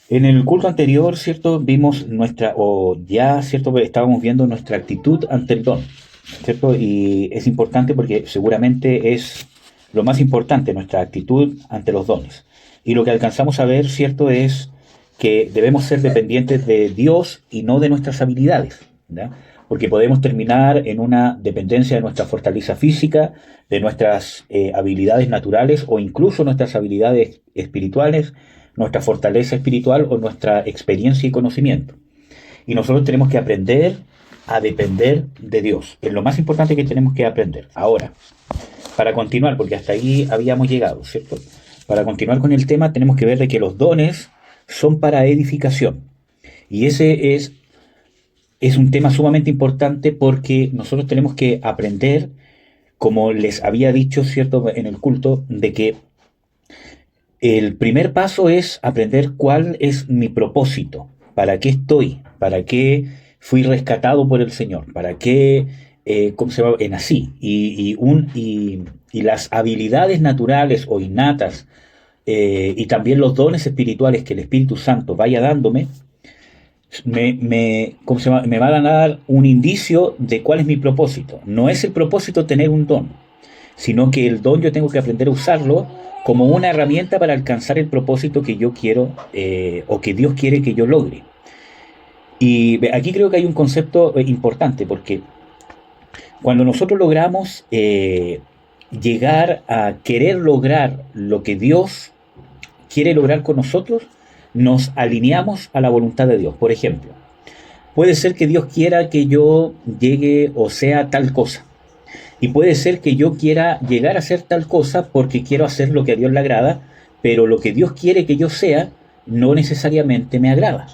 En el culto anterior, ¿cierto? Vimos o ya, ¿cierto? Estábamos viendo nuestra actitud ante el don, ¿cierto? Y es importante porque seguramente es lo más importante, nuestra actitud ante los dones. Y lo que alcanzamos a ver, ¿cierto? Es que debemos ser dependientes de Dios y no de nuestras habilidades, ¿ya? Porque podemos terminar en una dependencia de nuestra fortaleza física, de nuestras habilidades naturales o incluso nuestras habilidades espirituales, nuestra fortaleza espiritual o nuestra experiencia y conocimiento. Y nosotros tenemos que aprender a depender de Dios. Es lo más importante que tenemos que aprender. Ahora, para continuar, porque hasta ahí habíamos llegado, ¿cierto? Para continuar con el tema, tenemos que ver de que los dones son para edificación. Y ese es un tema sumamente importante porque nosotros tenemos que aprender, como les había dicho, ¿cierto?, en el culto, de que el primer paso es aprender cuál es mi propósito, para qué estoy, para qué fui rescatado por el Señor, para qué, ¿cómo se llama? Nací. Y las habilidades naturales o innatas y también los dones espirituales que el Espíritu Santo vaya dándome, ¿cómo se llama? Me van a dar un indicio de cuál es mi propósito. No es el propósito tener un don, sino que el don yo tengo que aprender a usarlo como una herramienta para alcanzar el propósito que yo quiero o que Dios quiere que yo logre. Y aquí creo que hay un concepto importante, porque cuando nosotros logramos llegar a querer lograr lo que Dios quiere lograr con nosotros, nos alineamos a la voluntad de Dios. Por ejemplo, puede ser que Dios quiera que yo llegue o sea tal cosa. Y puede ser que yo quiera llegar a hacer tal cosa porque quiero hacer lo que a Dios le agrada, pero lo que Dios quiere que yo sea no necesariamente me agrada.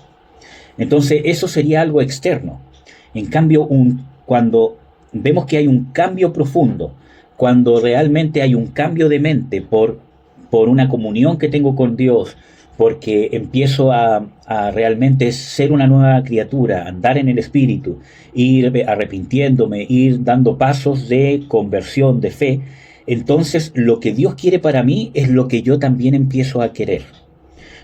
Entonces eso sería algo externo. En cambio, cuando vemos que hay un cambio profundo, cuando realmente hay un cambio de mente por una comunión que tengo con Dios, porque empiezo a realmente ser una nueva criatura, andar en el Espíritu, ir arrepintiéndome, ir dando pasos de conversión, de fe, entonces lo que Dios quiere para mí es lo que yo también empiezo a querer,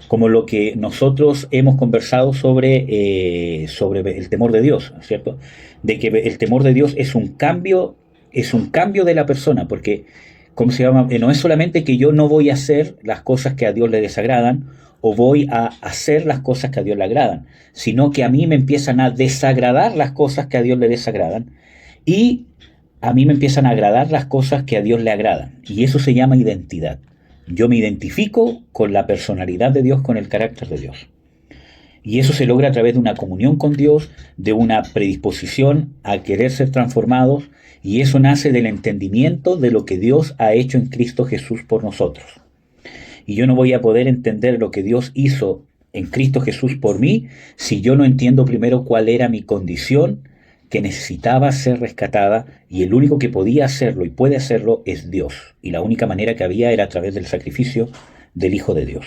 como lo que nosotros hemos conversado sobre el temor de Dios, ¿cierto? De que el temor de Dios es un cambio de la persona, porque, ¿cómo se llama? No es solamente que yo no voy a hacer las cosas que a Dios le desagradan, o voy a hacer las cosas que a Dios le agradan, sino que a mí me empiezan a desagradar las cosas que a Dios le desagradan, y a mí me empiezan a agradar las cosas que a Dios le agradan. Y eso se llama identidad. Yo me identifico con la personalidad de Dios, con el carácter de Dios. Y eso se logra a través de una comunión con Dios, de una predisposición a querer ser transformados, y eso nace del entendimiento de lo que Dios ha hecho en Cristo Jesús por nosotros. Y yo no voy a poder entender lo que Dios hizo en Cristo Jesús por mí si yo no entiendo primero cuál era mi condición, que necesitaba ser rescatada, y el único que podía hacerlo y puede hacerlo es Dios. Y la única manera que había era a través del sacrificio del Hijo de Dios.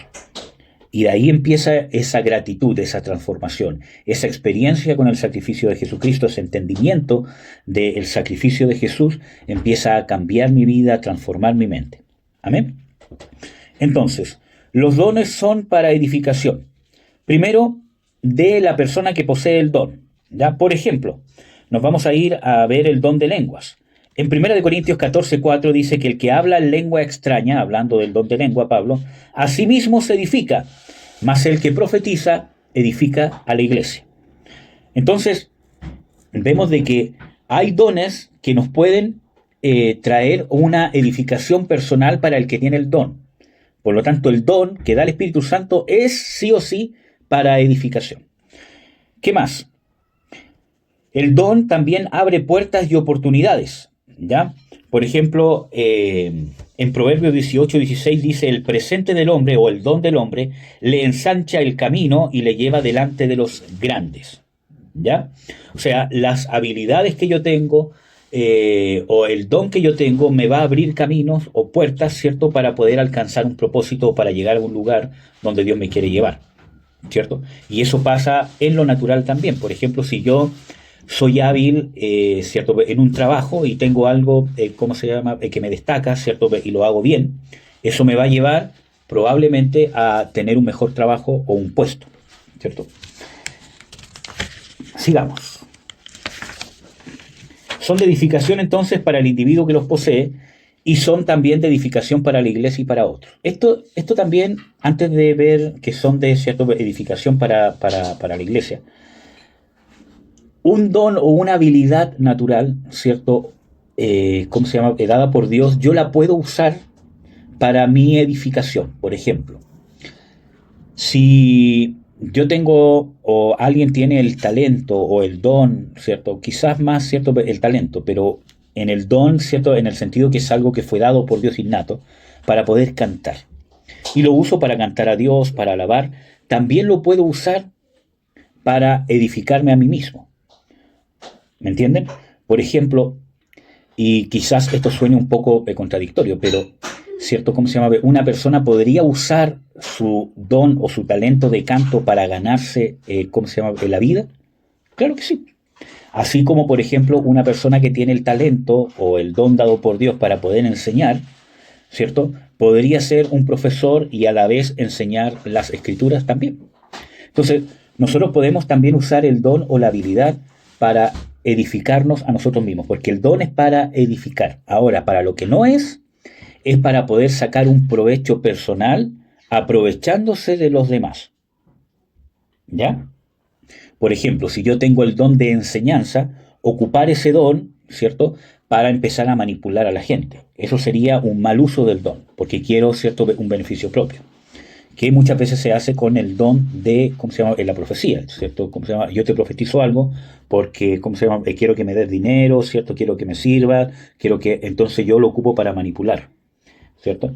Y de ahí empieza esa gratitud, esa transformación, esa experiencia con el sacrificio de Jesucristo, ese entendimiento del sacrificio de Jesús, empieza a cambiar mi vida, a transformar mi mente. Amén. Entonces, los dones son para edificación. Primero, de la persona que posee el don. ¿Ya? Por ejemplo, nos vamos a ir a ver el don de lenguas. En 1 Corintios 14:4 dice que el que habla lengua extraña, hablando del don de lengua, Pablo, a sí mismo se edifica, mas el que profetiza edifica a la iglesia. Entonces, vemos de que hay dones que nos pueden traer una edificación personal para el que tiene el don. Por lo tanto, el don que da el Espíritu Santo es sí o sí para edificación. ¿Qué más? El don también abre puertas y oportunidades, ¿ya? Por ejemplo, en Proverbios 18:16 dice: el presente del hombre o el don del hombre le ensancha el camino y le lleva delante de los grandes, ¿ya? O sea, las habilidades que yo tengo o el don que yo tengo me va a abrir caminos o puertas, ¿cierto? Para poder alcanzar un propósito o para llegar a un lugar donde Dios me quiere llevar, ¿cierto? Y eso pasa en lo natural también. Por ejemplo, si yo soy hábil, ¿cierto?, en un trabajo y tengo algo, ¿cómo se llama?, que me destaca, ¿cierto?, y lo hago bien, eso me va a llevar probablemente a tener un mejor trabajo o un puesto, ¿cierto? Sigamos. Son de edificación entonces para el individuo que los posee y son también de edificación para la iglesia y para otros. Esto también, antes de ver que son de cierta edificación para la iglesia, un don o una habilidad natural, ¿cierto? ¿Cómo se llama? Dada por Dios, yo la puedo usar para mi edificación. Por ejemplo, si yo tengo o alguien tiene el talento o el don, ¿cierto? Quizás más, ¿cierto? El talento, pero en el don, ¿cierto? En el sentido que es algo que fue dado por Dios innato para poder cantar. Y lo uso para cantar a Dios, para alabar. También lo puedo usar para edificarme a mí mismo. ¿Me entienden? Por ejemplo, y quizás esto suene un poco contradictorio, pero, ¿cierto? ¿Cómo se llama? Una persona podría usar su don o su talento de canto para ganarse, ¿cómo se llama? La vida. Claro que sí. Así como, por ejemplo, una persona que tiene el talento o el don dado por Dios para poder enseñar, ¿cierto? Podría ser un profesor y a la vez enseñar las escrituras también. Entonces, nosotros podemos también usar el don o la habilidad para edificarnos a nosotros mismos, porque el don es para edificar. Ahora, para lo que no es para poder sacar un provecho personal aprovechándose de los demás. ¿Ya? Por ejemplo, si yo tengo el don de enseñanza, ocupar ese don, ¿cierto?, para empezar a manipular a la gente. Eso sería un mal uso del don, porque quiero, ¿cierto?, un beneficio propio, que muchas veces se hace con el don de, ¿cómo se llama?, en la profecía, ¿cierto? ¿Cómo se llama? Yo te profetizo algo porque, ¿cómo se llama?, quiero que me des dinero, ¿cierto?, quiero que me sirva, quiero que, entonces yo lo ocupo para manipular, ¿cierto?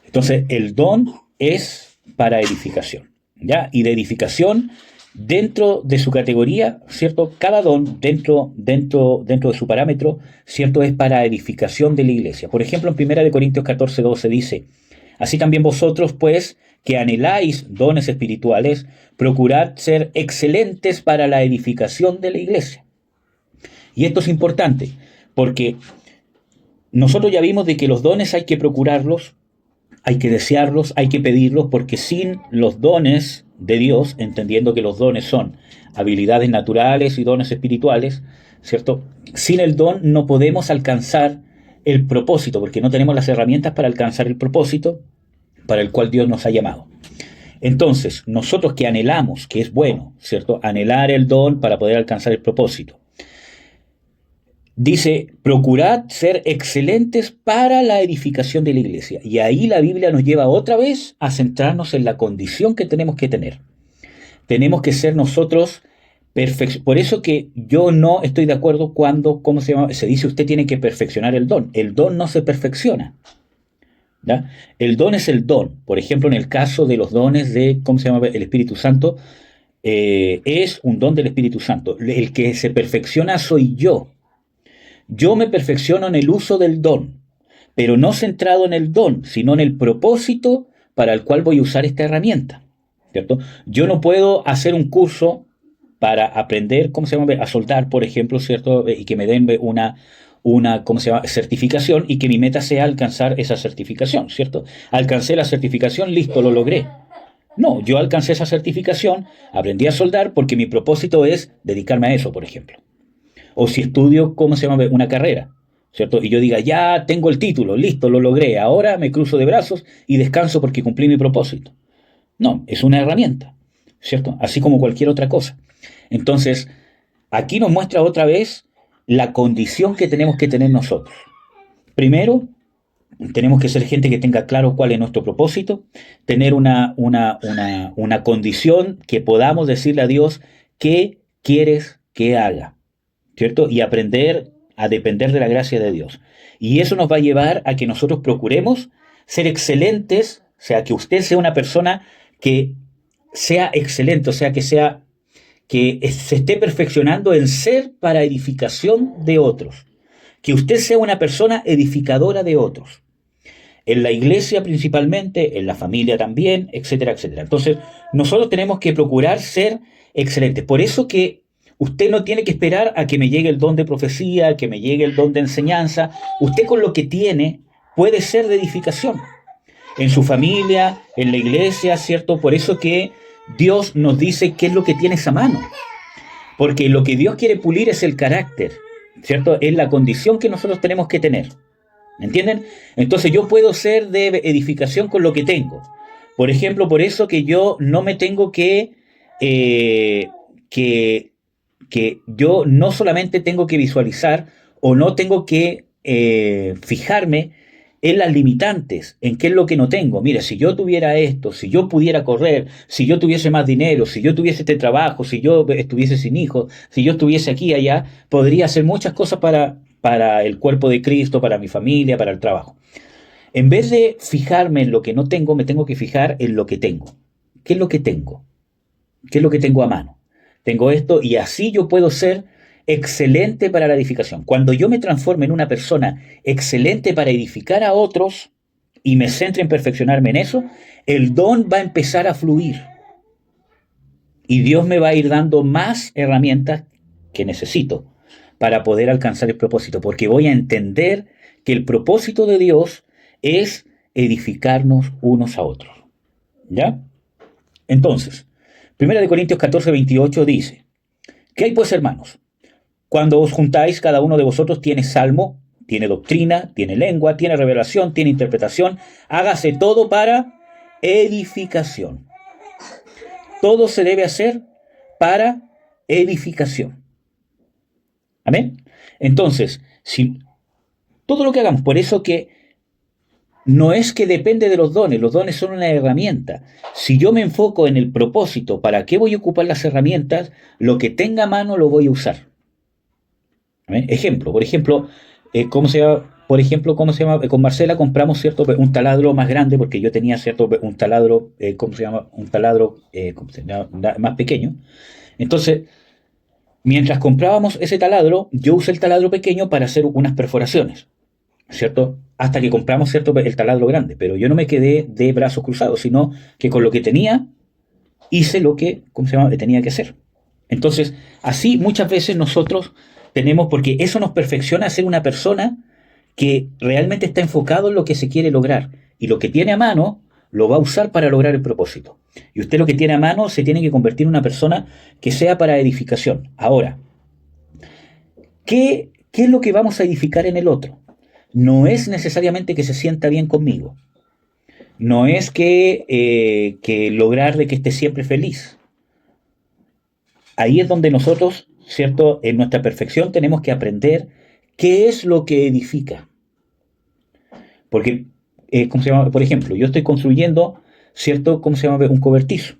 Entonces, el don es para edificación, ¿ya? Y de edificación, dentro de su categoría, ¿cierto? Cada don, dentro de su parámetro, ¿cierto?, es para edificación de la iglesia. Por ejemplo, en 1 Corintios 14:12 dice: así también vosotros, pues, que anheláis dones espirituales, procurad ser excelentes para la edificación de la iglesia. Y esto es importante, porque nosotros ya vimos de que los dones hay que procurarlos, hay que desearlos, hay que pedirlos, porque sin los dones de Dios, entendiendo que los dones son habilidades naturales y dones espirituales, ¿cierto? Sin el don no podemos alcanzar el propósito, porque no tenemos las herramientas para alcanzar el propósito para el cual Dios nos ha llamado. Entonces, nosotros que anhelamos, que es bueno, ¿cierto?, anhelar el don para poder alcanzar el propósito, dice: procurad ser excelentes para la edificación de la iglesia. Y ahí la Biblia nos lleva otra vez a centrarnos en la condición que tenemos que tener. Tenemos que ser nosotros perfectos. Por eso que yo no estoy de acuerdo cuando, ¿cómo se llama?, se dice usted tiene que perfeccionar el don. El don no se perfecciona, ¿ya? El don es el don. Por ejemplo, en el caso de los dones de, ¿cómo se llama?, el Espíritu Santo, es un don del Espíritu Santo. El que se perfecciona soy yo. Yo me perfecciono en el uso del don, pero no centrado en el don, sino en el propósito para el cual voy a usar esta herramienta, ¿cierto? Yo no puedo hacer un curso para aprender, ¿cómo se llama?, a soldar, por ejemplo, ¿cierto?, y que me den una ¿cómo se llama?, certificación, y que mi meta sea alcanzar esa certificación, ¿cierto? Alcancé la certificación, listo, lo logré. No, yo alcancé esa certificación, aprendí a soldar porque mi propósito es dedicarme a eso, por ejemplo. O si estudio, ¿cómo se llama?, una carrera, ¿cierto? Y yo diga, ya tengo el título, listo, lo logré, ahora me cruzo de brazos y descanso porque cumplí mi propósito. No, es una herramienta, ¿cierto? Así como cualquier otra cosa. Entonces, aquí nos muestra otra vez la condición que tenemos que tener nosotros. Primero, tenemos que ser gente que tenga claro cuál es nuestro propósito, tener una condición que podamos decirle a Dios qué quieres que haga, ¿cierto? Y aprender a depender de la gracia de Dios. Y eso nos va a llevar a que nosotros procuremos ser excelentes, o sea, que usted sea una persona que sea excelente, o sea, que se esté perfeccionando en ser para edificación de otros. Que usted sea una persona edificadora de otros. En la iglesia principalmente, en la familia también, etcétera, etcétera. Entonces, nosotros tenemos que procurar ser excelentes. Por eso que usted no tiene que esperar a que me llegue el don de profecía, que me llegue el don de enseñanza. Usted con lo que tiene puede ser de edificación. en su familia, en la iglesia, ¿cierto? Por eso que Dios nos dice qué es lo que tienes a mano. Porque lo que Dios quiere pulir es el carácter, ¿cierto? Es la condición que nosotros tenemos que tener. ¿Me entienden? Entonces yo puedo ser de edificación con lo que tengo. Por ejemplo, por eso que yo no me tengo eh, que, que yo no solamente tengo que visualizar o no tengo que fijarme en las limitantes, en qué es lo que no tengo. Mira, si yo tuviera esto, si yo pudiera correr, si yo tuviese más dinero, si yo tuviese este trabajo, si yo estuviese sin hijos, si yo estuviese aquí y allá, podría hacer muchas cosas para el cuerpo de Cristo, para mi familia, para el trabajo. En vez de fijarme en lo que no tengo, me tengo que fijar en lo que tengo. ¿Qué es lo que tengo? ¿Qué es lo que tengo a mano? Tengo esto y así yo puedo ser excelente para la edificación. Cuando yo me transforme en una persona excelente para edificar a otros y me centre en perfeccionarme en eso, el don va a empezar a fluir. Y Dios me va a ir dando más herramientas que necesito para poder alcanzar el propósito, porque voy a entender que el propósito de Dios es edificarnos unos a otros. ¿Ya? Entonces, 1 Corintios 14:28 dice, ¿qué hay pues, hermanos? Cuando os juntáis, cada uno de vosotros tiene salmo, tiene doctrina, tiene lengua, tiene revelación, tiene interpretación. Hágase todo para edificación. Todo se debe hacer para edificación. ¿Amén? Entonces, si todo lo que hagamos, por eso que no es que depende de los dones son una herramienta. Si yo me enfoco en el propósito, ¿para qué voy a ocupar las herramientas? Lo que tenga a mano lo voy a usar. Ejemplo, por ejemplo, ¿cómo se llama? Por ejemplo, ¿cómo se llama? Con Marcela compramos cierto un taladro más grande porque yo tenía cierto un taladro, ¿cómo se llama? Un taladro ¿cómo se llama? Más pequeño. Entonces, mientras comprábamos ese taladro, yo usé el taladro pequeño para hacer unas perforaciones, ¿cierto? Hasta que compramos cierto el taladro grande, pero yo no me quedé de brazos cruzados, sino que con lo que tenía hice lo que, ¿cómo se llama? Tenía que hacer. Entonces, así muchas veces nosotros tenemos, porque eso nos perfecciona a ser una persona que realmente está enfocado en lo que se quiere lograr. Y lo que tiene a mano lo va a usar para lograr el propósito. Y usted lo que tiene a mano se tiene que convertir en una persona que sea para edificación. Ahora, ¿qué es lo que vamos a edificar en el otro? No es necesariamente que se sienta bien conmigo. No es que lograr de que esté siempre feliz. Ahí es donde nosotros, ¿cierto? En nuestra perfección tenemos que aprender qué es lo que edifica. Porque, ¿cómo se llama? Por ejemplo, yo estoy construyendo, ¿cierto? ¿Cómo se llama? Un cobertizo,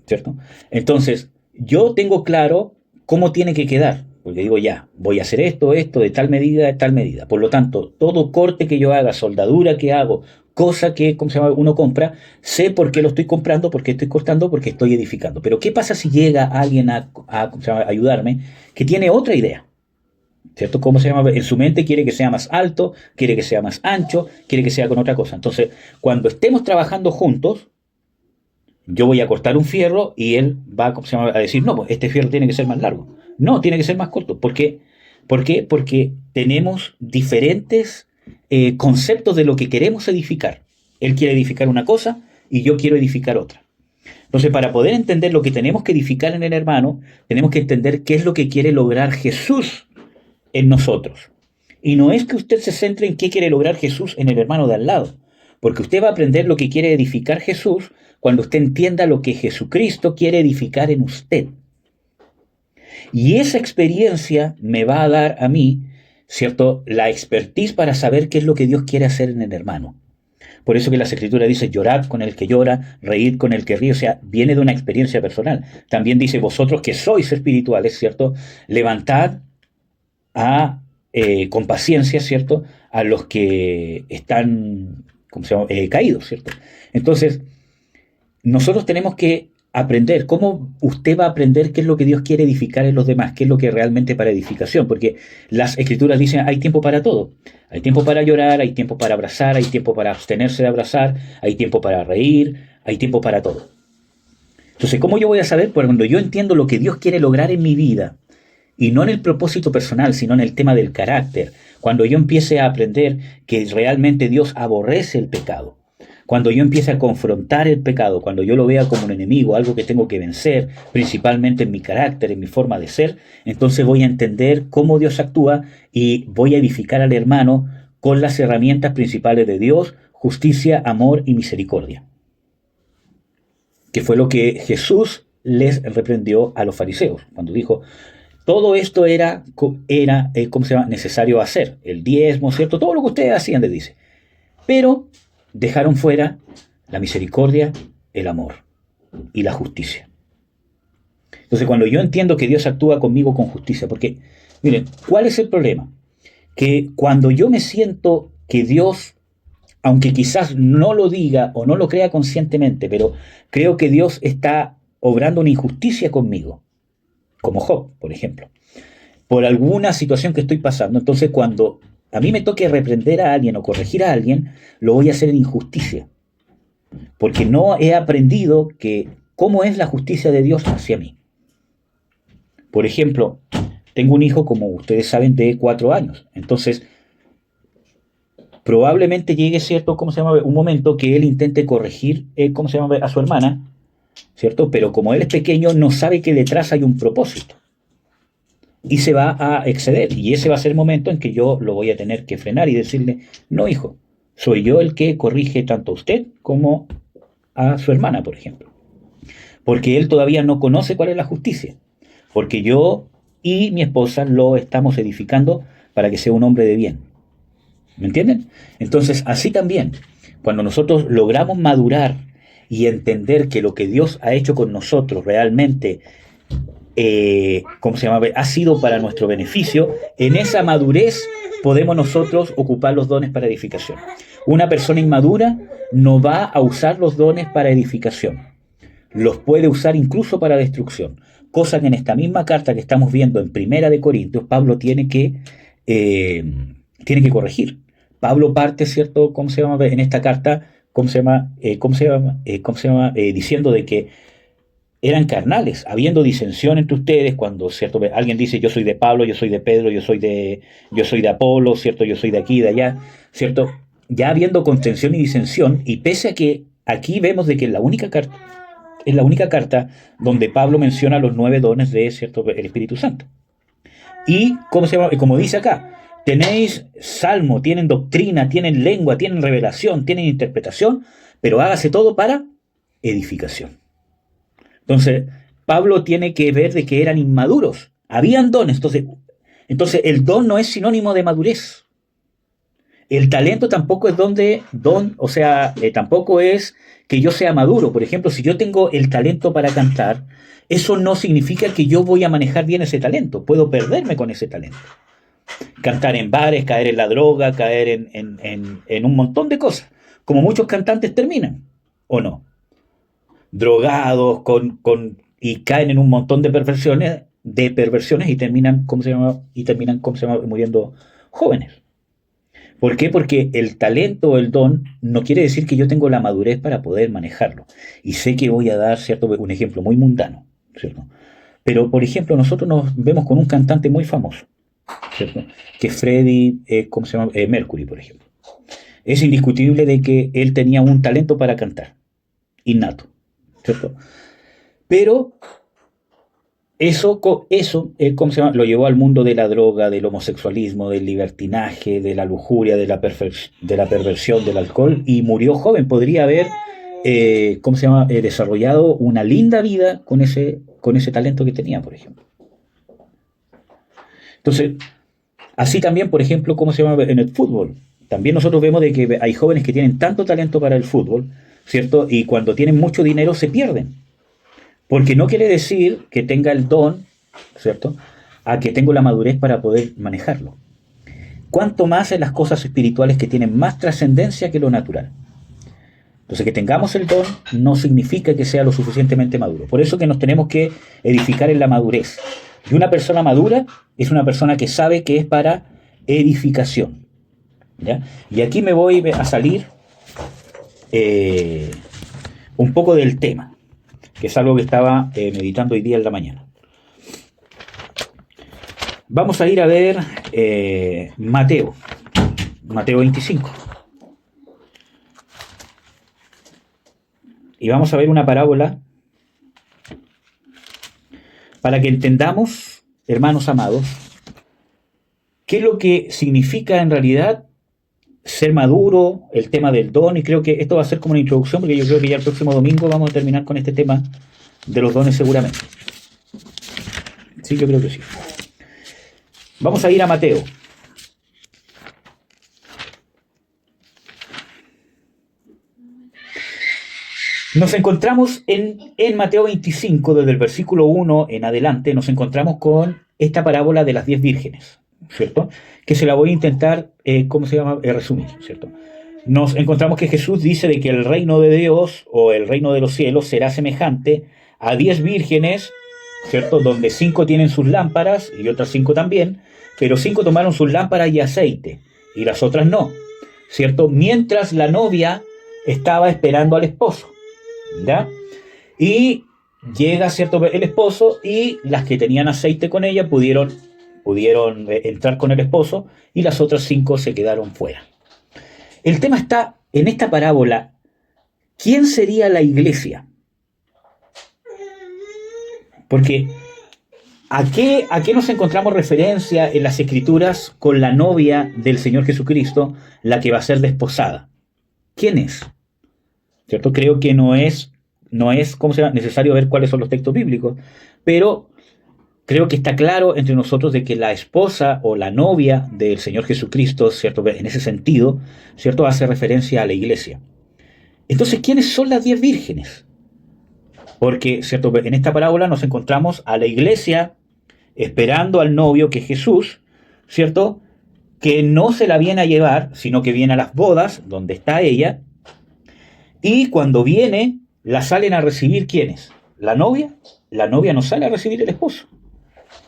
¿cierto? Entonces, yo tengo claro cómo tiene que quedar. Porque digo, ya, voy a hacer esto, de tal medida, de tal medida. Por lo tanto, todo corte que yo haga, soldadura que hago, cosa que, ¿cómo se llama? Uno compra, sé por qué lo estoy comprando, por qué estoy cortando, porque estoy edificando. Pero ¿qué pasa si llega alguien ¿cómo se llama? Ayudarme que tiene otra idea? ¿Cierto? ¿Cómo se llama? En su mente quiere que sea más alto, quiere que sea más ancho, quiere que sea con otra cosa. Entonces, cuando estemos trabajando juntos, yo voy a cortar un fierro y él va, ¿cómo se llama? A decir, no, pues este fierro tiene que ser más largo. No, tiene que ser más corto. ¿Por qué? ¿Por qué? Porque tenemos diferentes conceptos de lo que queremos edificar. Él quiere edificar una cosa y yo quiero edificar otra. Entonces, para poder entender lo que tenemos que edificar en el hermano, tenemos que entender qué es lo que quiere lograr Jesús en nosotros. Y no es que usted se centre en qué quiere lograr Jesús en el hermano de al lado, porque usted va a aprender lo que quiere edificar Jesús cuando usted entienda lo que Jesucristo quiere edificar en usted. Y esa experiencia me va a dar a mí, ¿cierto?, la expertise para saber qué es lo que Dios quiere hacer en el hermano. Por eso que las Escrituras dice, llorad con el que llora, reíd con el que ríe, o sea, viene de una experiencia personal. También dice, vosotros que sois espirituales, ¿cierto?, levantad con paciencia, ¿cierto?, a los que están, ¿cómo se llama?, caídos, ¿cierto? Entonces, nosotros tenemos que aprender, ¿cómo usted va a aprender qué es lo que Dios quiere edificar en los demás? ¿Qué es lo que realmente para edificación? Porque las Escrituras dicen, hay tiempo para todo. Hay tiempo para llorar, hay tiempo para abrazar, hay tiempo para abstenerse de abrazar, hay tiempo para reír, hay tiempo para todo. Entonces, ¿cómo yo voy a saber? Pues cuando yo entiendo lo que Dios quiere lograr en mi vida, y no en el propósito personal, sino en el tema del carácter, cuando yo empiece a aprender que realmente Dios aborrece el pecado. Cuando yo empiece a confrontar el pecado, cuando yo lo vea como un enemigo, algo que tengo que vencer, principalmente en mi carácter, en mi forma de ser, entonces voy a entender cómo Dios actúa y voy a edificar al hermano con las herramientas principales de Dios: justicia, amor y misericordia. Que fue lo que Jesús les reprendió a los fariseos, cuando dijo: todo esto era ¿cómo se llama?, necesario hacer, el diezmo, ¿cierto? Todo lo que ustedes hacían, les dice. Pero dejaron fuera la misericordia, el amor y la justicia. Entonces, cuando yo entiendo que Dios actúa conmigo con justicia, porque, miren, ¿cuál es el problema? Que cuando yo me siento que Dios, aunque quizás no lo diga o no lo crea conscientemente, pero creo que Dios está obrando una injusticia conmigo, como Job, por ejemplo, por alguna situación que estoy pasando, entonces cuando a mí me toque reprender a alguien o corregir a alguien, lo voy a hacer en injusticia, porque no he aprendido que cómo es la justicia de Dios hacia mí. Por ejemplo, tengo un hijo, como ustedes saben, de 4 años, entonces probablemente llegue, ¿cierto?, un momento que él intente corregir, a su hermana, ¿cierto? Pero como él es pequeño, no sabe que detrás hay un propósito y se va a exceder, y ese va a ser el momento en que yo lo voy a tener que frenar y decirle: no, hijo, soy yo el que corrige tanto a usted como a su hermana, por ejemplo, porque él todavía no conoce cuál es la justicia, porque yo y mi esposa lo estamos edificando para que sea un hombre de bien. ¿Me entienden? Entonces, así también, cuando nosotros logramos madurar y entender que lo que Dios ha hecho con nosotros realmente ha sido para nuestro beneficio, en esa madurez podemos nosotros ocupar los dones para edificación. Una persona inmadura no va a usar los dones para edificación, los puede usar incluso para destrucción, cosa que en esta misma carta que estamos viendo en Primera de Corintios, Pablo tiene que corregir. Pablo parte, ¿cierto?, en esta carta, diciendo de que eran carnales, habiendo disensión entre ustedes, cuando, ¿cierto?, alguien dice: yo soy de Pablo, yo soy de Pedro, yo soy de Apolo, ¿cierto?, yo soy de aquí, de allá, ¿cierto?, ya habiendo contención y disensión, y pese a que aquí vemos de que es la única carta donde Pablo menciona los 9 dones de, ¿cierto?, el Espíritu Santo. Y, como dice acá, tenéis salmo, tienen doctrina, tienen lengua, tienen revelación, tienen interpretación, pero hágase todo para edificación. Entonces, Pablo tiene que ver de que eran inmaduros, habían dones, entonces el don no es sinónimo de madurez. El talento tampoco es tampoco es que yo sea maduro. Por ejemplo, si yo tengo el talento para cantar, eso no significa que yo voy a manejar bien ese talento, puedo perderme con ese talento. Cantar en bares, caer en la droga, caer en un montón de cosas, como muchos cantantes terminan, ¿o no? Drogados y caen en un montón de perversiones y terminan, muriendo jóvenes. ¿Por qué? Porque el talento o el don no quiere decir que yo tengo la madurez para poder manejarlo. Y sé que voy a dar, ¿cierto?, un ejemplo muy mundano, ¿cierto? Pero, por ejemplo, nosotros nos vemos con un cantante muy famoso, ¿cierto?, que es Freddie Mercury, por ejemplo. Es indiscutible de que él tenía un talento para cantar, innato, ¿cierto? Pero eso lo llevó al mundo de la droga, del homosexualismo, del libertinaje, de la lujuria, de la perversión, del alcohol, y murió joven. Podría haber desarrollado una linda vida con ese talento que tenía, por ejemplo. Entonces, así también, por ejemplo, en el fútbol. También nosotros vemos de que hay jóvenes que tienen tanto talento para el fútbol, ¿cierto? Y cuando tienen mucho dinero se pierden. Porque no quiere decir que tenga el don, ¿cierto?, a que tengo la madurez para poder manejarlo. Cuanto más en las cosas espirituales que tienen más trascendencia que lo natural. Entonces, que tengamos el don no significa que sea lo suficientemente maduro. Por eso que nos tenemos que edificar en la madurez. Y una persona madura es una persona que sabe que es para edificación, ¿ya? Y aquí me voy a salir un poco del tema, que es algo que estaba meditando hoy día en la mañana. Vamos a ir a ver Mateo 25. y vamos a ver una parábola para que entendamos, hermanos amados, qué es lo que significa en realidad ser maduro, el tema del don, y creo que esto va a ser como una introducción, porque yo creo que ya el próximo domingo vamos a terminar con este tema de los dones seguramente. Sí, yo creo que sí. Vamos a ir a Mateo. Nos encontramos en Mateo 25, desde el versículo 1 en adelante, nos encontramos con esta parábola de las 10 vírgenes, ¿cierto? Que se la voy a intentar, resumir, ¿cierto? Nos encontramos que Jesús dice de que el reino de Dios o el reino de los cielos será semejante a 10 vírgenes, ¿cierto? Donde 5 tienen sus lámparas y otras 5 también, pero 5 tomaron sus lámparas y aceite y las otras no, ¿cierto? Mientras la novia estaba esperando al esposo, ¿ya? Y llega, ¿cierto?, el esposo, y las que tenían aceite con ella pudieron entrar con el esposo, y las otras 5 se quedaron fuera. El tema está en esta parábola: ¿quién sería la iglesia? Porque ¿a qué nos encontramos referencia en las Escrituras con la novia del Señor Jesucristo, la que va a ser desposada? ¿Quién es? ¿Cierto? Creo que no es necesario ver cuáles son los textos bíblicos, pero creo que está claro entre nosotros de que la esposa o la novia del Señor Jesucristo, ¿cierto?, en ese sentido, ¿cierto?, hace referencia a la iglesia. Entonces, ¿quiénes son las 10 vírgenes? Porque, ¿cierto?, en esta parábola nos encontramos a la iglesia esperando al novio, que es Jesús, ¿cierto?, que no se la viene a llevar, sino que viene a las bodas, donde está ella. Y cuando viene, la salen a recibir, ¿quiénes? ¿La novia? La novia no sale a recibir el esposo.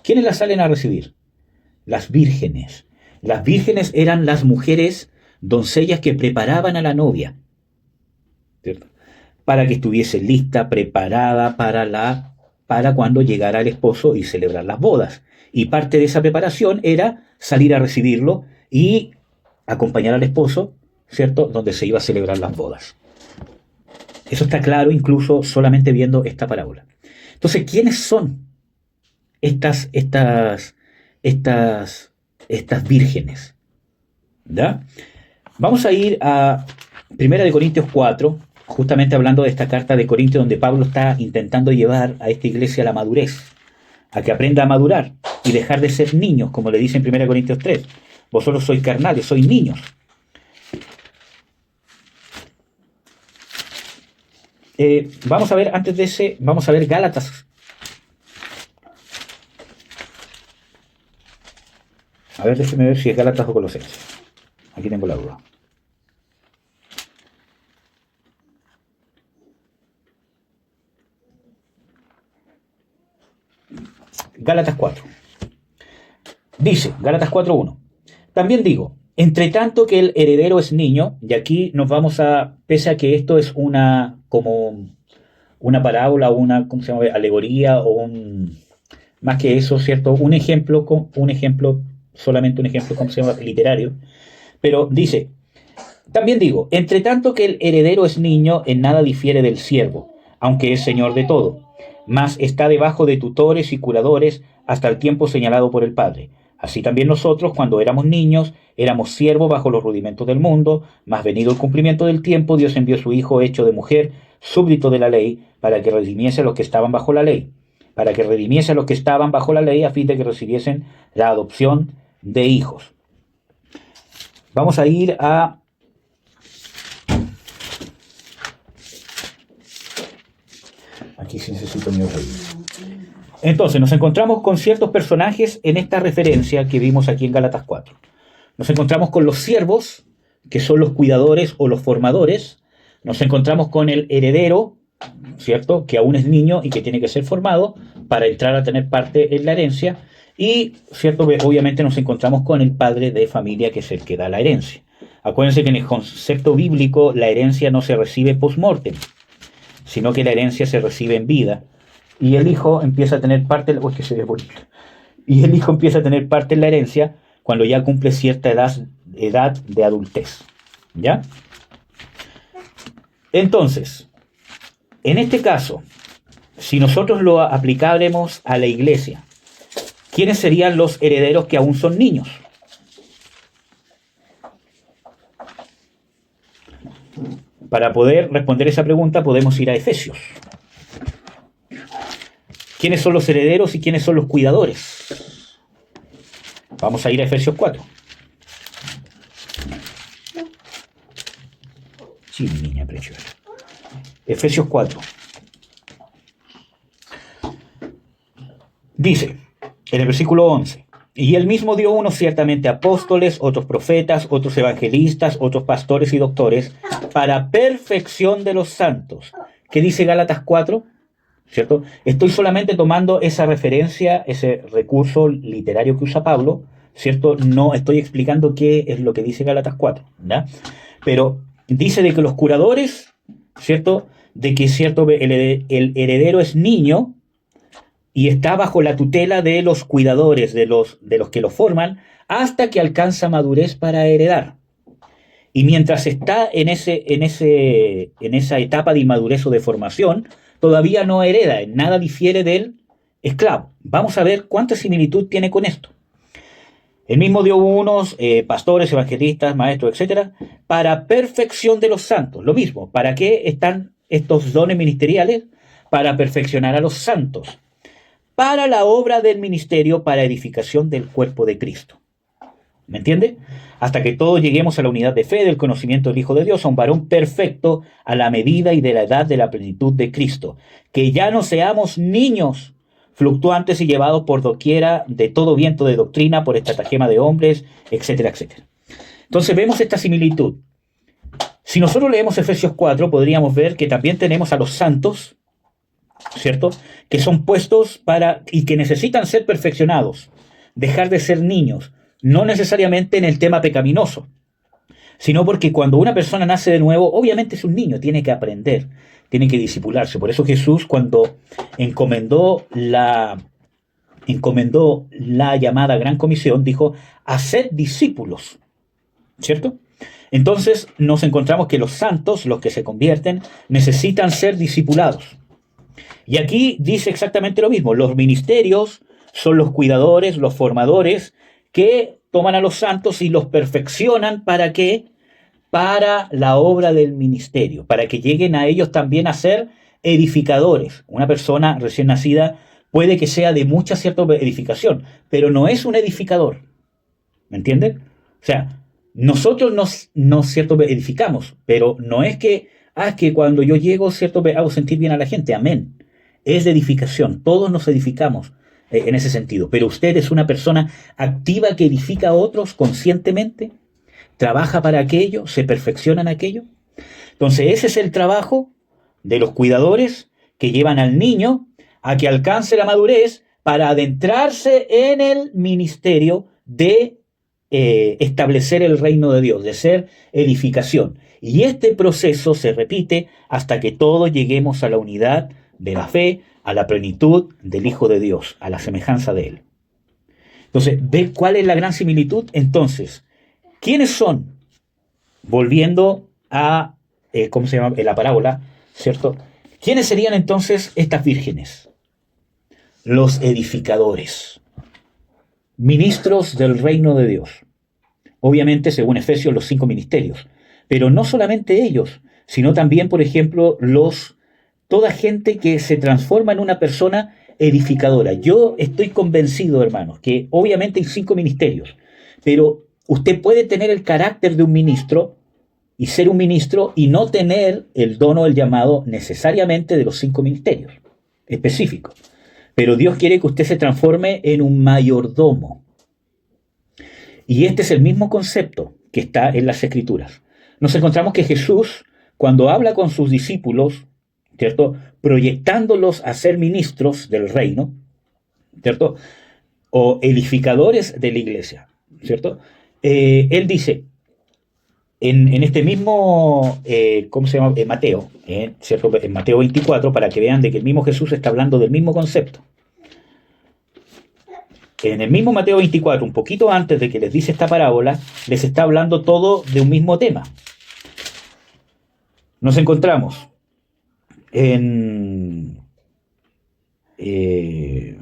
¿Quiénes la salen a recibir? Las vírgenes. Las vírgenes eran las mujeres, doncellas, que preparaban a la novia, ¿cierto?, para que estuviese lista, preparada para cuando llegara el esposo y celebrar las bodas. Y parte de esa preparación era salir a recibirlo y acompañar al esposo, ¿cierto?, donde se iba a celebrar las bodas. Eso está claro incluso solamente viendo esta parábola. Entonces, ¿quiénes son estas vírgenes? ¿Ya? Vamos a ir a 1 Corintios 4, justamente hablando de esta carta de Corintios, donde Pablo está intentando llevar a esta iglesia a la madurez, a que aprenda a madurar y dejar de ser niños, como le dice en 1 Corintios 3. Vosotros sois carnales, sois niños. Vamos a ver, antes de ese, vamos a ver Gálatas. A ver, déjeme ver si es Gálatas o Colosenses. Aquí tengo la duda. Gálatas 4. Dice, Gálatas 4:1. También digo, entre tanto que el heredero es niño, y aquí nos vamos a, pese a que esto es como una parábola, ¿cómo se llama?, alegoría, más que eso, ¿cierto?, solamente un ejemplo, ¿cómo se llama?, literario. Pero dice, también digo, entre tanto que el heredero es niño, en nada difiere del siervo, aunque es señor de todo, mas está debajo de tutores y curadores hasta el tiempo señalado por el Padre. Así también nosotros, cuando éramos niños, éramos siervos bajo los rudimentos del mundo, mas venido el cumplimiento del tiempo, Dios envió a su Hijo hecho de mujer, súbdito de la ley, para que redimiese a los que estaban bajo la ley, a fin de que recibiesen la adopción de hijos. Vamos a ir a aquí sí necesito mi otro libro. Entonces, nos encontramos con ciertos personajes en esta referencia que vimos aquí en Gálatas 4. Nos encontramos con los siervos, que son los cuidadores o los formadores. Nos encontramos con el heredero, ¿cierto?, que aún es niño y que tiene que ser formado para entrar a tener parte en la herencia. Y, ¿cierto?, obviamente nos encontramos con el padre de familia, que es el que da la herencia. Acuérdense que en el concepto bíblico la herencia no se recibe post-mortem, sino que la herencia se recibe en vida. Y el hijo empieza a tener parte, y el hijo empieza a tener parte en la herencia cuando ya cumple cierta edad de adultez. ¿Ya? Entonces, En este caso, si nosotros lo aplicáramos a la iglesia, ¿quiénes serían los herederos que aún son niños? Para poder responder esa pregunta podemos ir a Efesios. ¿Quiénes son los herederos y quiénes son los cuidadores? Vamos a ir a Efesios 4. Sí, mi niña preciosa. Efesios 4. Dice, en el versículo 11, y él mismo dio unos ciertamente apóstoles, otros profetas, otros evangelistas, otros pastores y doctores, para perfección de los santos. ¿Qué dice Gálatas 4? ¿Cierto? Estoy solamente tomando esa referencia, ese recurso literario que usa Pablo, ¿cierto? No estoy explicando qué es lo que dice Gálatas 4, ¿ya? Pero dice de que los curadores, ¿cierto? De que, ¿cierto? El heredero es niño y está bajo la tutela de los cuidadores, de los que lo forman, hasta que alcanza madurez para heredar. Y mientras está en esa etapa de inmadurez o de formación, todavía no hereda, en nada difiere del esclavo. Vamos a ver cuánta similitud tiene con esto. Él mismo dio unos pastores, evangelistas, maestros, etcétera, para perfección de los santos. Lo mismo, ¿para qué están estos dones ministeriales? Para perfeccionar a los santos, para la obra del ministerio, para edificación del cuerpo de Cristo. ¿Me entiende? Hasta que todos lleguemos a la unidad de fe, del conocimiento del Hijo de Dios, a un varón perfecto, a la medida y de la edad de la plenitud de Cristo. Que ya no seamos niños, fluctuantes y llevados por doquiera de todo viento de doctrina, por estratagema de hombres, etcétera, etcétera. Entonces vemos esta similitud. Si nosotros leemos Efesios 4, podríamos ver que también tenemos a los santos, ¿cierto? Que son puestos para y que necesitan ser perfeccionados, dejar de ser niños. No necesariamente en el tema pecaminoso, sino porque cuando una persona nace de nuevo, obviamente es un niño, tiene que aprender, tiene que disipularse. Por eso Jesús, cuando encomendó la llamada Gran Comisión, dijo, haced discípulos, ¿cierto? Entonces nos encontramos que los santos, los que se convierten, necesitan ser discipulados. Y aquí dice exactamente lo mismo, los ministerios son los cuidadores, los formadores, que toman a los santos y los perfeccionan. ¿Para qué? Para la obra del ministerio, para que lleguen a ellos también a ser edificadores. Una persona recién nacida puede que sea de mucha cierta edificación, pero no es un edificador. ¿Me entienden? O sea, nosotros nos cierto edificamos, pero no es que, que cuando yo llego, cierto, hago sentir bien a la gente. Amén. Es de edificación. Todos nos edificamos en ese sentido. Pero usted es una persona activa que edifica a otros conscientemente, trabaja para aquello, se perfecciona en aquello. Entonces ese es el trabajo de los cuidadores que llevan al niño a que alcance la madurez para adentrarse en el ministerio de establecer el reino de Dios, de ser edificación. Y este proceso se repite hasta que todos lleguemos a la unidad de la fe, a la plenitud del Hijo de Dios, a la semejanza de Él. Entonces, ¿ve cuál es la gran similitud? Entonces, ¿quiénes son? Volviendo a, ¿cómo se llama? La parábola, ¿cierto? ¿Quiénes serían entonces estas vírgenes? Los edificadores, ministros del reino de Dios. Obviamente, según Efesios, los 5 ministerios. Pero no solamente ellos, sino también, por ejemplo, toda gente que se transforma en una persona edificadora. Yo estoy convencido, hermanos, que obviamente hay 5 ministerios, pero usted puede tener el carácter de un ministro y ser un ministro y no tener el don o el llamado necesariamente de los 5 ministerios específicos. Pero Dios quiere que usted se transforme en un mayordomo. Y este es el mismo concepto que está en las Escrituras. Nos encontramos que Jesús, cuando habla con sus discípulos, ¿cierto? Proyectándolos a ser ministros del reino, ¿cierto? O edificadores de la iglesia, ¿cierto? Él dice, en este mismo, ¿cómo se llama? Mateo, ¿cierto? En Mateo 24, para que vean de que el mismo Jesús está hablando del mismo concepto. En el mismo Mateo 24, un poquito antes de que les dice esta parábola, les está hablando todo de un mismo tema. Nos encontramos En, eh,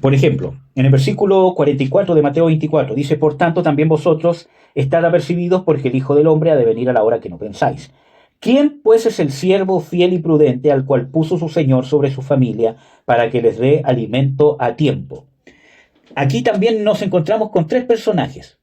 por ejemplo, en el versículo 44 de Mateo 24 dice: por tanto, también vosotros estad apercibidos, porque el Hijo del Hombre ha de venir a la hora que no pensáis. ¿Quién pues es el siervo fiel y prudente al cual puso su Señor sobre su familia para que les dé alimento a tiempo? Aquí también nos encontramos con tres personajes,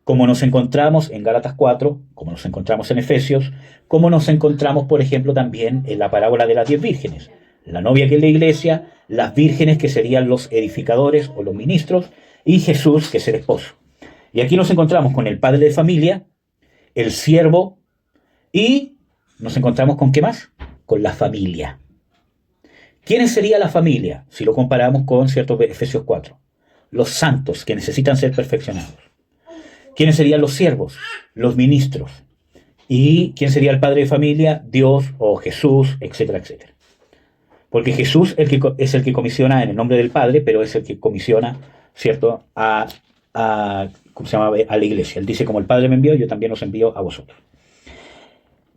como nos encontramos en Gálatas 4, como nos encontramos en Efesios, como nos encontramos, por ejemplo, también en la parábola de las 10 vírgenes. La novia que es la iglesia, las vírgenes que serían los edificadores o los ministros, y Jesús que es el esposo. Y aquí nos encontramos con el padre de familia, el siervo, y nos encontramos con ¿qué más? Con la familia. ¿Quiénes sería la familia? Si lo comparamos con cierto Efesios 4. Los santos que necesitan ser perfeccionados. ¿Quiénes serían los siervos? Los ministros. ¿Y quién sería el padre de familia? Dios o Jesús, etcétera, etcétera. Porque Jesús es el que comisiona en el nombre del Padre, pero es el que comisiona, ¿cierto?, ¿cómo se llama?, a la iglesia. Él dice: como el Padre me envió, yo también os envío a vosotros.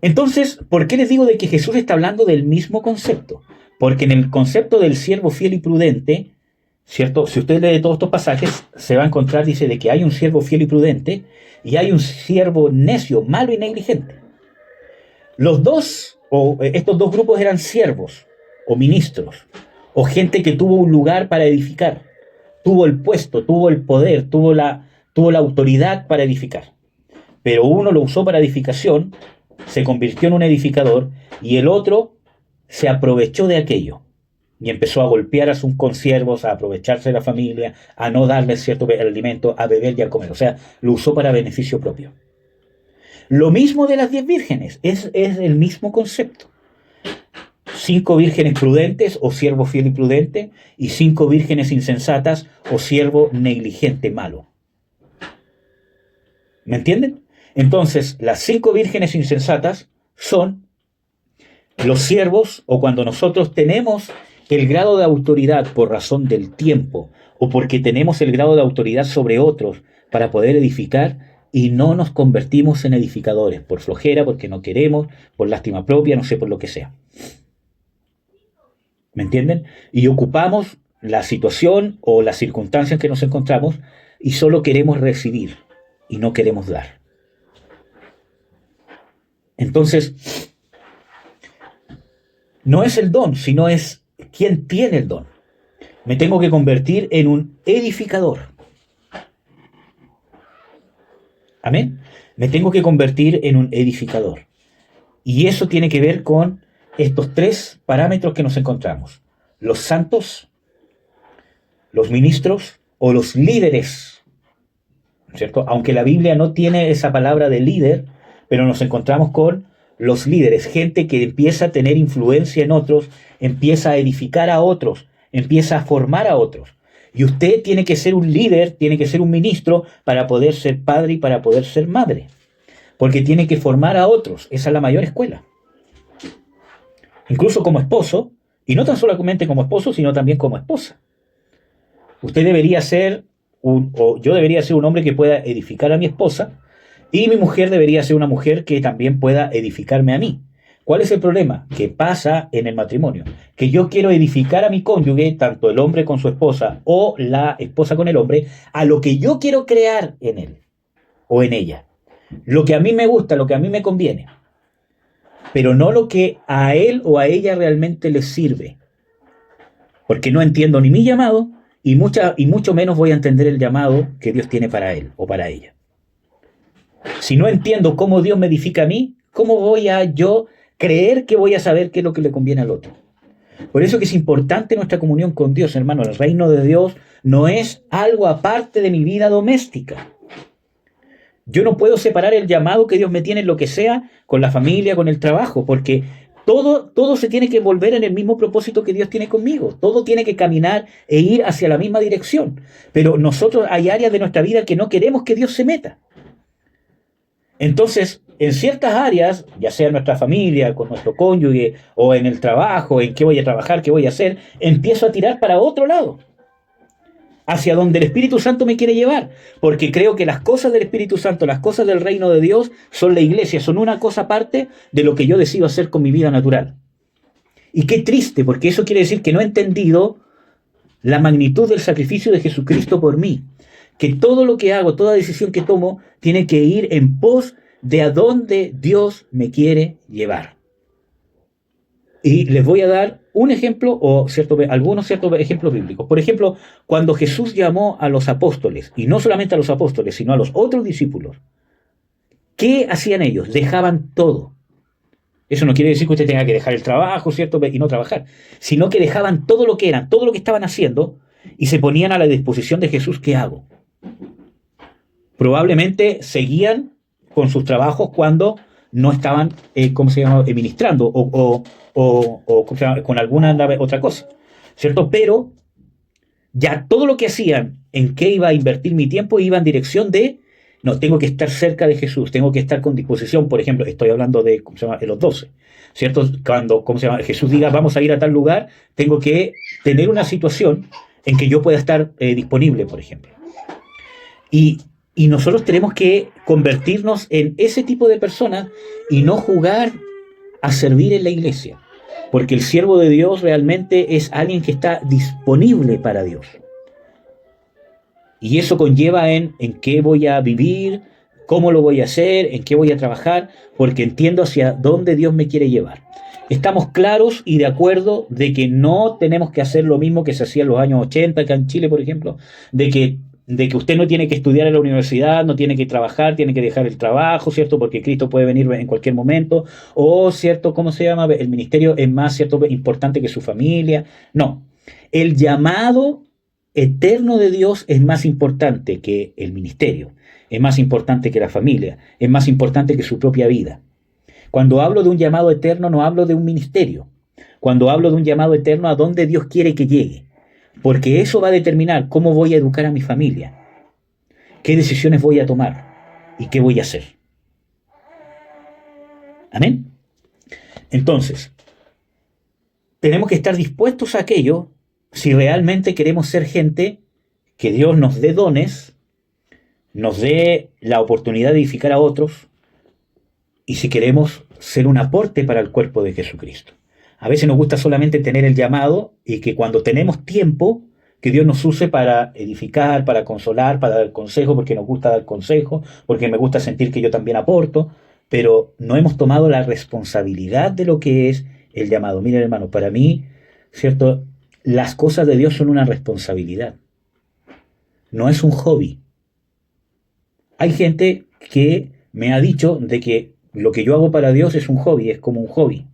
Entonces, ¿por qué les digo de que Jesús está hablando del mismo concepto? Porque en el concepto del siervo fiel y prudente, ¿cierto? Si usted lee todos estos pasajes, se va a encontrar, dice, de que hay un siervo fiel y prudente y hay un siervo necio, malo y negligente. Estos dos grupos eran siervos o ministros, o gente que tuvo un lugar para edificar, tuvo el puesto, tuvo el poder, tuvo la autoridad para edificar. Pero uno lo usó para edificación, se convirtió en un edificador, y el otro se aprovechó de aquello y empezó a golpear a sus consiervos, a aprovecharse de la familia, a no darles cierto alimento, a beber y a comer. O sea, lo usó para beneficio propio. Lo mismo de las 10 vírgenes, es el mismo concepto. 5 vírgenes prudentes o siervo fiel y prudente, y 5 vírgenes insensatas o siervo negligente, malo. ¿Me entienden? Entonces, las 5 vírgenes insensatas son los siervos, o cuando nosotros tenemos el grado de autoridad por razón del tiempo, o porque tenemos el grado de autoridad sobre otros para poder edificar, y no nos convertimos en edificadores, por flojera, porque no queremos, por lástima propia, no sé, por lo que sea. ¿Me entienden? Y ocupamos la situación o las circunstancias en que nos encontramos y solo queremos recibir y no queremos dar. Entonces, no es el don, sino es quien tiene el don. Me tengo que convertir en un edificador. Amén. Me tengo que convertir en un edificador. Y eso tiene que ver con estos 3 parámetros que nos encontramos: los santos, los ministros o los líderes, ¿cierto? Aunque la Biblia no tiene esa palabra de líder, pero nos encontramos con los líderes, gente que empieza a tener influencia en otros, empieza a edificar a otros, empieza a formar a otros. Y usted tiene que ser un líder, tiene que ser un ministro para poder ser padre y para poder ser madre, porque tiene que formar a otros. Esa es la mayor escuela. Incluso como esposo, y no tan solamente como esposo, sino también como esposa. Usted debería ser yo debería ser un hombre que pueda edificar a mi esposa, y mi mujer debería ser una mujer que también pueda edificarme a mí. ¿Cuál es el problema? Que pasa en el matrimonio, que yo quiero edificar a mi cónyuge, tanto el hombre con su esposa o la esposa con el hombre, a lo que yo quiero crear en él o en ella. Lo que a mí me gusta, lo que a mí me conviene, pero no lo que a él o a ella realmente les sirve. Porque no entiendo ni mi llamado y mucho menos voy a entender el llamado que Dios tiene para él o para ella. Si no entiendo cómo Dios me edifica a mí, ¿cómo voy a yo creer que voy a saber qué es lo que le conviene al otro? Por eso que es importante nuestra comunión con Dios, hermano. El reino de Dios no es algo aparte de mi vida doméstica. Yo no puedo separar el llamado que Dios me tiene en lo que sea con la familia, con el trabajo, porque todo se tiene que volver en el mismo propósito que Dios tiene conmigo. Todo tiene que caminar e ir hacia la misma dirección. Pero nosotros hay áreas de nuestra vida que no queremos que Dios se meta. Entonces, en ciertas áreas, ya sea en nuestra familia, con nuestro cónyuge, o en el trabajo, en qué voy a trabajar, qué voy a hacer, empiezo a tirar para otro lado, hacia donde el Espíritu Santo me quiere llevar, porque creo que las cosas del Espíritu Santo, las cosas del reino de Dios, son la iglesia, son una cosa aparte de lo que yo decido hacer con mi vida natural. Y qué triste, porque eso quiere decir que no he entendido la magnitud del sacrificio de Jesucristo por mí. Que todo lo que hago, toda decisión que tomo, tiene que ir en pos de a dónde Dios me quiere llevar. Y les voy a dar un ejemplo o algunos ciertos ejemplos bíblicos. Por ejemplo, cuando Jesús llamó a los apóstoles, y no solamente a los apóstoles, sino a los otros discípulos, ¿qué hacían ellos? Dejaban todo. Eso no quiere decir que usted tenga que dejar el trabajo, ¿cierto? Y no trabajar, sino que dejaban todo lo que eran, todo lo que estaban haciendo, y se ponían a la disposición de Jesús. ¿Qué hago? Probablemente seguían con sus trabajos cuando no estaban, ministrando o con alguna otra cosa, ¿cierto? Pero ya todo lo que hacían, en qué iba a invertir mi tiempo, iba en dirección de, no, tengo que estar cerca de Jesús, tengo que estar con disposición. Por ejemplo, estoy hablando de, de los 12, ¿cierto? Cuando, Jesús diga, vamos a ir a tal lugar, tengo que tener una situación en que yo pueda estar disponible, por ejemplo. Y nosotros tenemos que convertirnos en ese tipo de personas y no jugar a servir en la iglesia. Porque el siervo de Dios realmente es alguien que está disponible para Dios. Y eso conlleva en qué voy a vivir, cómo lo voy a hacer, en qué voy a trabajar, porque entiendo hacia dónde Dios me quiere llevar. Estamos claros y de acuerdo de que no tenemos que hacer lo mismo que se hacía en los años 80 acá en Chile, por ejemplo, de que usted no tiene que estudiar en la universidad, no tiene que trabajar, tiene que dejar el trabajo, ¿cierto? Porque Cristo puede venir en cualquier momento, o, ¿cierto? El ministerio es más, ¿cierto?, importante que su familia. No, el llamado eterno de Dios es más importante que el ministerio, es más importante que la familia, es más importante que su propia vida. Cuando hablo de un llamado eterno, no hablo de un ministerio. Cuando hablo de un llamado eterno, a dónde Dios quiere que llegue. Porque eso va a determinar cómo voy a educar a mi familia, qué decisiones voy a tomar y qué voy a hacer. Amén. Entonces, tenemos que estar dispuestos a aquello si realmente queremos ser gente que Dios nos dé dones, nos dé la oportunidad de edificar a otros, y si queremos ser un aporte para el cuerpo de Jesucristo. A veces nos gusta solamente tener el llamado y que cuando tenemos tiempo, que Dios nos use para edificar, para consolar, para dar consejo, porque nos gusta dar consejo, porque me gusta sentir que yo también aporto, pero no hemos tomado la responsabilidad de lo que es el llamado. Miren, hermano, para mí, ¿cierto? Las cosas de Dios son una responsabilidad. No es un hobby. Hay gente que me ha dicho de que lo que yo hago para Dios es un hobby, es como un hobby.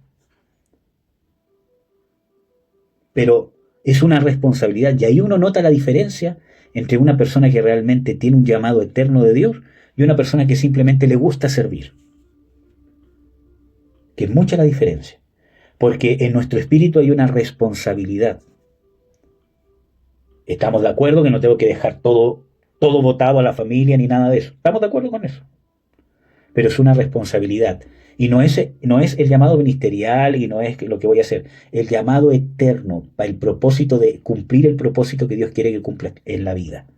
Pero es una responsabilidad, y ahí uno nota la diferencia entre una persona que realmente tiene un llamado eterno de Dios y una persona que simplemente le gusta servir. Que es mucha la diferencia, porque en nuestro espíritu hay una responsabilidad. Estamos de acuerdo que no tengo que dejar todo botado a la familia ni nada de eso. Estamos de acuerdo con eso. Pero es una responsabilidad. Y no es el llamado ministerial y no es lo que voy a hacer. El llamado eterno para el propósito de cumplir el propósito que Dios quiere que cumpla en la vida.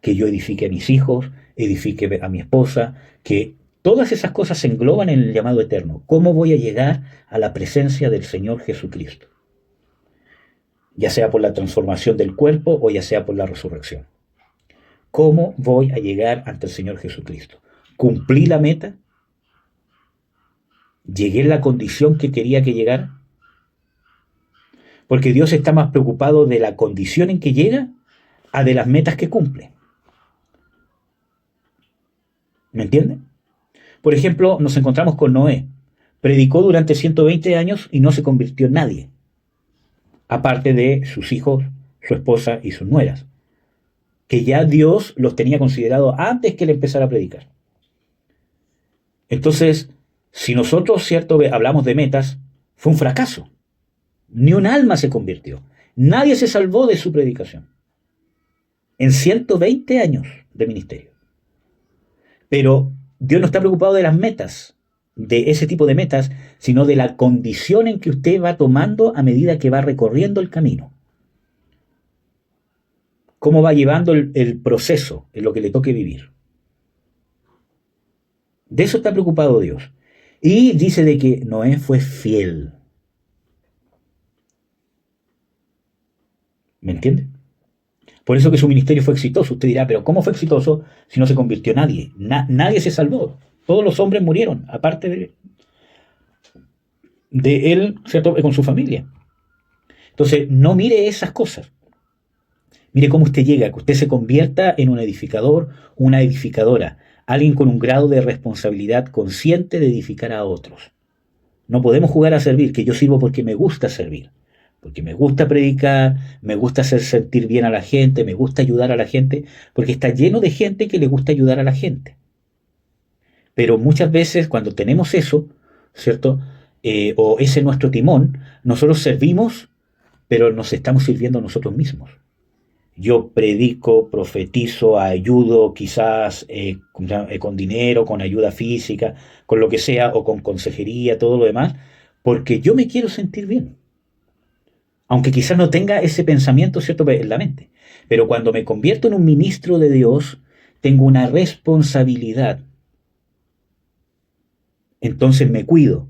Que yo edifique a mis hijos, edifique a mi esposa, que todas esas cosas se engloban en el llamado eterno. ¿Cómo voy a llegar a la presencia del Señor Jesucristo? Ya sea por la transformación del cuerpo o ya sea por la resurrección. ¿Cómo voy a llegar ante el Señor Jesucristo? ¿Cumplí la meta? ¿Llegué en la condición que quería que llegara? Porque Dios está más preocupado de la condición en que llega a de las metas que cumple. ¿Me entienden? Por ejemplo, nos encontramos con Noé. Predicó durante 120 años y no se convirtió en nadie. Aparte de sus hijos, su esposa y sus nueras. Que ya Dios los tenía considerados antes que él empezara a predicar. Entonces, si nosotros, ¿cierto?, hablamos de metas, fue un fracaso. Ni un alma se convirtió. Nadie se salvó de su predicación. En 120 años de ministerio. Pero Dios no está preocupado de las metas, de ese tipo de metas, sino de la condición en que usted va tomando a medida que va recorriendo el camino. Cómo va llevando el proceso en lo que le toque vivir. De eso está preocupado Dios. Y dice de que Noé fue fiel. ¿Me entiende? Por eso que su ministerio fue exitoso. Usted dirá, pero ¿cómo fue exitoso si no se convirtió nadie? Nadie se salvó. Todos los hombres murieron, aparte de él, ¿cierto? Con su familia. Entonces, no mire esas cosas. Mire cómo usted llega, que usted se convierta en un edificador, una edificadora, alguien con un grado de responsabilidad consciente de edificar a otros. No podemos jugar a servir, que yo sirvo porque me gusta servir, porque me gusta predicar, me gusta hacer sentir bien a la gente, me gusta ayudar a la gente, porque está lleno de gente que le gusta ayudar a la gente. Pero muchas veces cuando tenemos eso, ¿cierto? O ese es nuestro timón, nosotros servimos, pero nos estamos sirviendo a nosotros mismos. Yo predico, profetizo, ayudo, quizás con dinero, con ayuda física, con lo que sea, o con consejería, todo lo demás, porque yo me quiero sentir bien. Aunque quizás no tenga ese pensamiento, ¿cierto?, en la mente. Pero cuando me convierto en un ministro de Dios, tengo una responsabilidad. Entonces me cuido.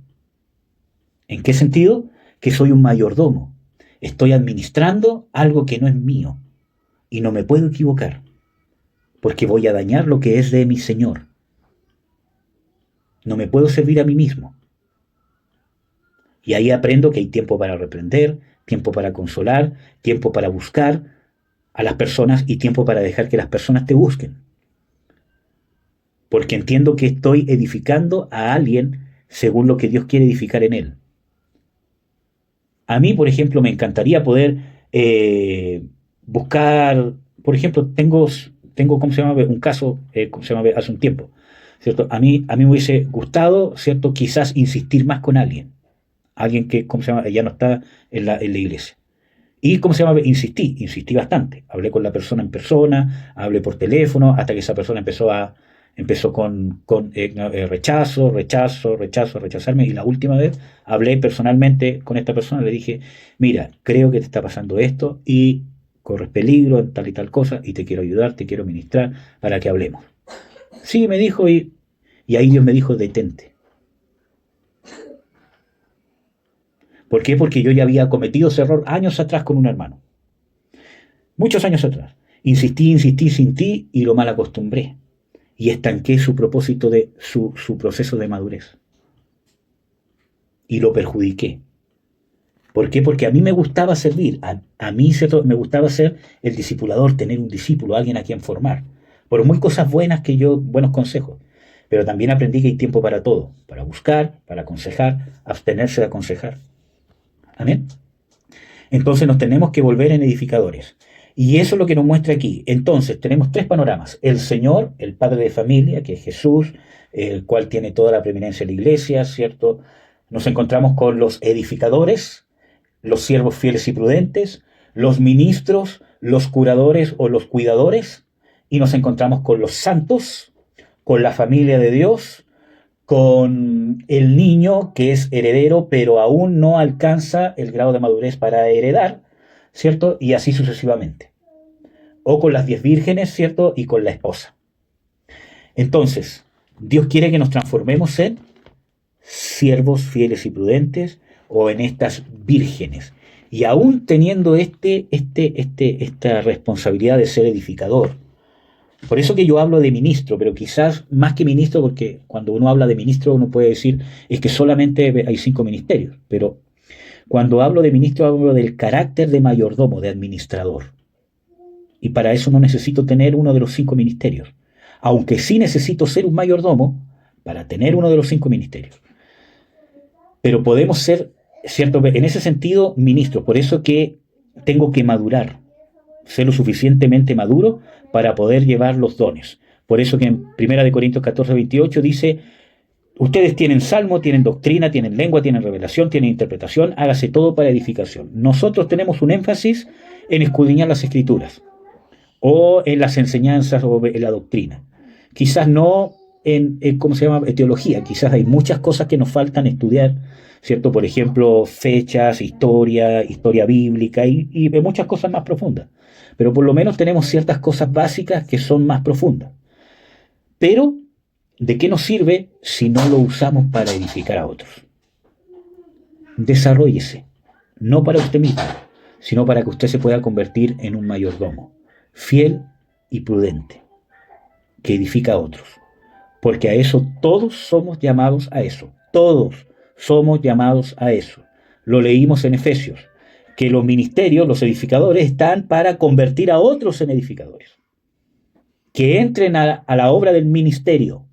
¿En qué sentido? Que soy un mayordomo. Estoy administrando algo que no es mío. Y no me puedo equivocar, porque voy a dañar lo que es de mi Señor. No me puedo servir a mí mismo. Y ahí aprendo que hay tiempo para reprender, tiempo para consolar, tiempo para buscar a las personas y tiempo para dejar que las personas te busquen. Porque entiendo que estoy edificando a alguien según lo que Dios quiere edificar en él. A mí, por ejemplo, me encantaría poder buscar, por ejemplo, tengo ¿cómo se llama? Un caso, ¿cómo se llama? Hace un tiempo, ¿cierto? A mí me hubiese gustado, ¿cierto? Quizás insistir más con alguien que, ¿cómo se llama? Ya no está en la iglesia. Y, ¿cómo se llama? Insistí bastante. Hablé con la persona en persona, hablé por teléfono, hasta que esa persona empezó con rechazarme, y la última vez hablé personalmente con esta persona, le dije, mira, creo que te está pasando esto y corres peligro en tal y tal cosa y te quiero ayudar, te quiero ministrar para que hablemos. Sí, me dijo, y ahí Dios me dijo, detente. ¿Por qué? Porque yo ya había cometido ese error años atrás con un hermano. Muchos años atrás. Insistí y lo mal acostumbré. Y estanqué su propósito de su proceso de madurez. Y lo perjudiqué. ¿Por qué? Porque a mí me gustaba servir. A mí, ¿cierto?, me gustaba ser el discipulador, tener un discípulo, alguien a quien formar. Por muy cosas buenas buenos consejos. Pero también aprendí que hay tiempo para todo. Para buscar, para aconsejar, abstenerse de aconsejar. Amén. Entonces nos tenemos que volver en edificadores. Y eso es lo que nos muestra aquí. Entonces tenemos tres panoramas. El Señor, el Padre de familia, que es Jesús, el cual tiene toda la preeminencia de la iglesia, ¿cierto? Nos encontramos con los edificadores, los siervos fieles y prudentes, los ministros, los curadores o los cuidadores, y nos encontramos con los santos, con la familia de Dios, con el niño que es heredero, pero aún no alcanza el grado de madurez para heredar, ¿cierto? Y así sucesivamente. O con las 10 vírgenes, ¿cierto? Y con la esposa. Entonces, Dios quiere que nos transformemos en siervos fieles y prudentes o en estas vírgenes. Y aún teniendo esta responsabilidad de ser edificador. Por eso que yo hablo de ministro, pero quizás más que ministro, porque cuando uno habla de ministro uno puede decir es que solamente hay 5 ministerios, pero cuando hablo de ministro hablo del carácter de mayordomo, de administrador. Y para eso no necesito tener uno de los 5 ministerios, aunque sí necesito ser un mayordomo para tener uno de los 5 ministerios. Pero podemos ser, ¿cierto?, en ese sentido, ministros. Por eso que tengo que madurar, ser lo suficientemente maduro para poder llevar los dones. Por eso que en 1 Corintios 14:28 dice, ustedes tienen salmo, tienen doctrina, tienen lengua, tienen revelación, tienen interpretación, hágase todo para edificación. Nosotros tenemos un énfasis en escudriñar las escrituras, o en las enseñanzas, o en la doctrina. Quizás no en ¿cómo se llama?, teología. Quizás hay muchas cosas que nos faltan estudiar, ¿cierto? Por ejemplo, fechas, historia bíblica y muchas cosas más profundas. Pero por lo menos tenemos ciertas cosas básicas que son más profundas. Pero, ¿de qué nos sirve si no lo usamos para edificar a otros? Desarróllese, no para usted mismo, sino para que usted se pueda convertir en un mayordomo, fiel y prudente, que edifica a otros. Porque a eso todos somos llamados a eso. Todos somos llamados a eso. Lo leímos en Efesios, que los ministerios, los edificadores, están para convertir a otros en edificadores. Que entren a la obra del ministerio.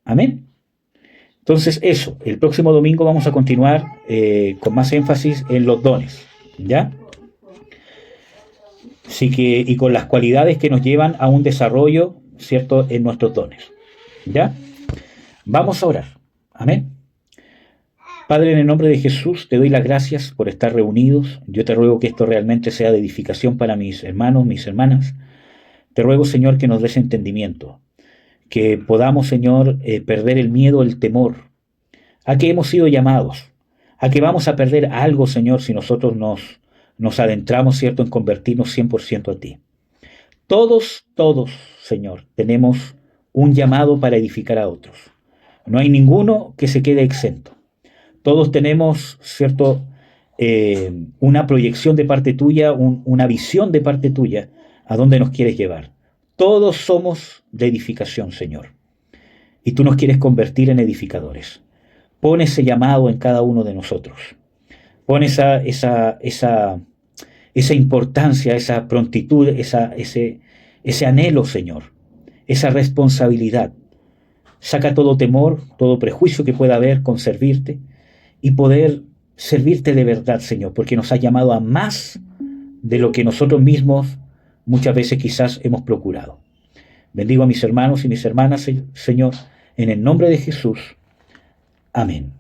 Amén. Entonces eso, el próximo domingo vamos a continuar con más énfasis en los dones, ¿ya? Así que, y con las cualidades que nos llevan a un desarrollo, ¿cierto?, en nuestros dones, ¿ya? Vamos a orar. Amén. Padre, en el nombre de Jesús, te doy las gracias por estar reunidos. Yo te ruego que esto realmente sea de edificación para mis hermanos, mis hermanas. Te ruego, Señor, que nos des entendimiento, que podamos, Señor, perder el miedo, el temor, a que hemos sido llamados, a que vamos a perder algo, Señor, si nosotros nos adentramos, ¿cierto?, en convertirnos 100% a ti. Todos, Señor, tenemos un llamado para edificar a otros. No hay ninguno que se quede exento. Todos tenemos, ¿cierto?, una proyección de parte tuya, una visión de parte tuya, a dónde nos quieres llevar. Todos somos de edificación, Señor. Y tú nos quieres convertir en edificadores. Pon ese llamado en cada uno de nosotros. Pon esa importancia, esa prontitud, ese anhelo, Señor. Esa responsabilidad. Saca todo temor, todo prejuicio que pueda haber con servirte y poder servirte de verdad, Señor, porque nos has llamado a más de lo que nosotros mismos muchas veces quizás hemos procurado. Bendigo a mis hermanos y mis hermanas, Señor, en el nombre de Jesús. Amén.